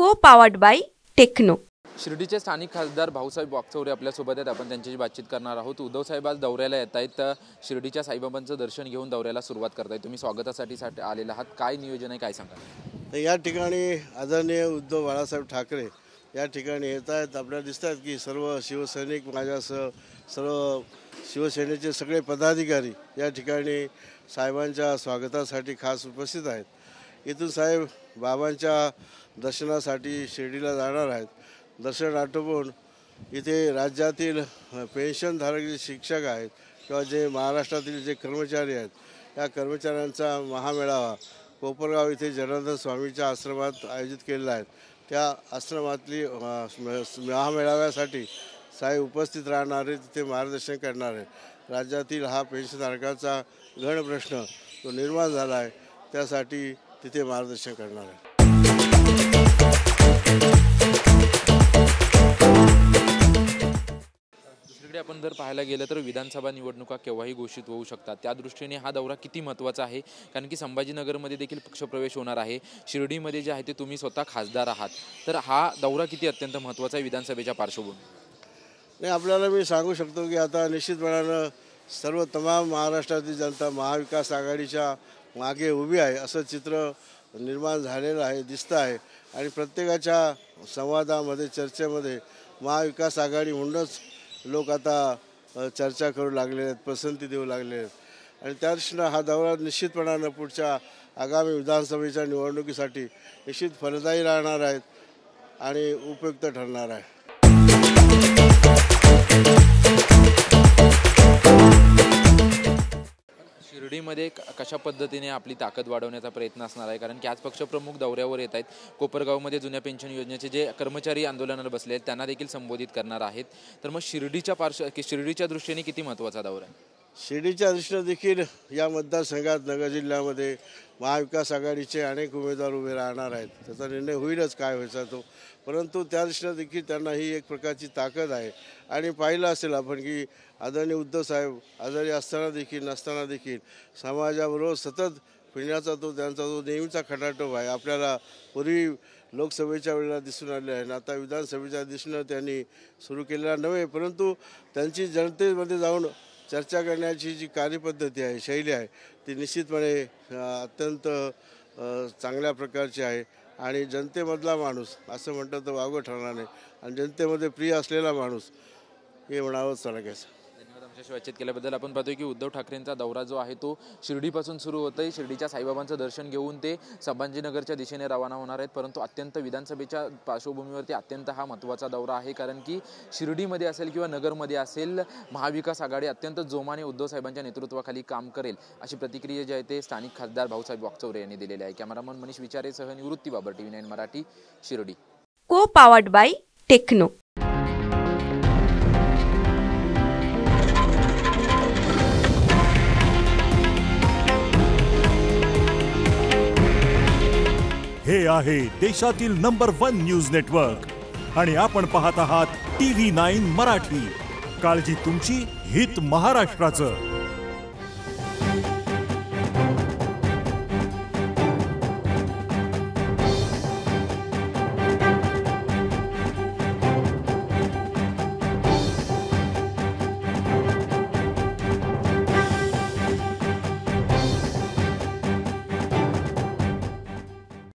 Co-powered by techno. शिर्डीचे स्थानिक खासदार भाऊसाहेब वागचौरे आपल्यासोबत आहेत। आपण त्यांच्याशी बातचीत करणार आहोत। उद्धव साहेब आज दौऱ्याला येत आहेत। शिर्डीच्या साईबाबांचं दर्शन घेऊन दौऱ्याला सुरुवात करताय। तुम्ही स्वागतासाठी आलेला आहात, काय नियोजन आहे, काय सांगा? या ठिकाणी आदरणीय उद्धव बाळासाहेब ठाकरे या ठिकाणी येत आहेत। आपल्याला दिसत आहेत की सर्व शिवसैनिक माझ्यासह सर्व शिवसेनेचे सगळे पदाधिकारी या ठिकाणी साहेबांच्या स्वागतासाठी खास उपस्थित आहेत। इथून साहेब बाबांच्या दर्शनासाठी शिर्डीला जाणार आहेत। दर्शन आटोपून इथे राज्यातील पेन्शनधारक जे शिक्षक आहेत किंवा जे महाराष्ट्रातील जे कर्मचारी आहेत या कर्मचाऱ्यांचा महामेळावा कोपरगाव इथे जनार्दन स्वामीच्या आश्रमात आयोजित केलेला आहे। त्या आश्रमातली महामेळाव्यासाठी साहेब उपस्थित राहणार आहेत, तिथे मार्गदर्शन करणार आहेत। राज्यातील हा पेन्शनधारकांचा गण प्रश्न तो निर्माण झाला आहे, त्यासाठी तिथे मार्गदर्शन करणार आहे। दुसरीकडे आपण जर पाहायला गेलं तर विधानसभा निवडणुका केव्हाही घोषित होऊ शकतात। त्या दृष्टीने हा दौरा किती महत्त्वाचा आहे, कारण की संभाजीनगरमध्ये देखील पक्षप्रवेश होणार आहे। शिर्डीमध्ये जे आहे ते तुम्ही स्वतः खासदार आहात, तर हा दौरा किती अत्यंत महत्त्वाचा आहे विधानसभेच्या पार्श्वभूमीवर? नाही, आपल्याला मी सांगू शकतो की आता निश्चितपणानं सर्व तमाम महाराष्ट्रातील जनता महाविकास आघाडीच्या मागे उभी आहे असं चित्र निर्माण झालेलं आहे, दिसतं आहे। आणि प्रत्येकाच्या संवादामध्ये चर्चेमध्ये महाविकास आघाडी म्हणूनच लोक आता चर्चा करू लागले आहेत, पसंती देऊ लागले आहेत। आणि त्या दृष्टीनं हा दौरा निश्चितपणानं पुढच्या आगामी विधानसभेच्या निवडणुकीसाठी निश्चित फलदायी राहणार आहेत आणि उपयुक्त ठरणार आहे। शिर्डीमध्ये कशा पद्धतीने आपली ताकद वाढवण्याचा प्रयत्न असणार आहे, कारण की आज पक्षप्रमुख दौऱ्यावर येत आहेत। कोपरगावमध्ये जुन्या पेन्शन योजनेचे जे कर्मचारी आंदोलनाला बसले आहेत त्यांना देखील संबोधित करणार आहेत। तर मग शिर्डीच्या दृष्टीने किती महत्त्वाचा दौरा आहे? शिर्डीच्या दृष्टीने देखील या मतदारसंघात नगर जिल्ह्यामध्ये महाविकास आघाडीचे अनेक उमेदवार उभे राहणार आहेत। त्याचा निर्णय होईलच काय व्हायचा तो, परंतु त्या दृष्टीने देखील त्यांना ही एक प्रकारची ताकद आहे। आणि पाहिलं असेल आपण की आदरणीय उद्धव साहेब आजारी असताना देखील नसताना देखील समाजाबरोबर सतत फिरण्याचा तो त्यांचा जो नेहमीचा खटाटोप आहे आपल्याला पूर्वी लोकसभेच्या वेळेला दिसून आले आहे। आता विधानसभेच्या दृष्टीनं त्यांनी सुरू केलेला नव्हे, परंतु त्यांची जनतेमध्ये जाऊन चर्चा करण्याची जी कार्यपद्धती आहे, शैली आहे, ती निश्चितपणे अत्यंत चांगल्या प्रकारची आहे। आणि जनतेमधला माणूस असं म्हणतं तर वावगं ठरणार नाही, आणि जनतेमध्ये प्रिय असलेला माणूस हे म्हणावंच लागायचं। धन्यवाद आमच्याशी बातचीत केल्याबद्दल। आपण पाहतोय की उद्धव ठाकरेंचा दौरा जो आहे तो शिर्डीपासून सुरू होतोय। शिर्डीच्या साईबाबांचं दर्शन घेऊन ते संभाजीनगरच्या दिशेने रवाना होणार आहेत, परंतु अत्यंत विधानसभेच्या पार्श्वभूमीवरती अत्यंत हा महत्त्वाचा दौरा आहे, कारण की शिर्डीमध्ये असेल किंवा नगरमध्ये असेल महाविकास आघाडी अत्यंत जोमाने उद्धव साहेबांच्या नेतृत्वाखाली काम करेल अशी प्रतिक्रिया जी आहे ते स्थानिक खासदार भाऊसाहेब वागचौरे यांनी दिलेली आहे। कॅमेरामन मनीष विचारेसह Nivrutti Babar, TV9 Marathi, Shirdi. Co-powered by Tecno. हे आहे देशातील नंबर 1 न्यूज नेटवर्क आणि आपण पाहत आहात TV9 मराठी। काळजी तुमची, हित महाराष्ट्राचं।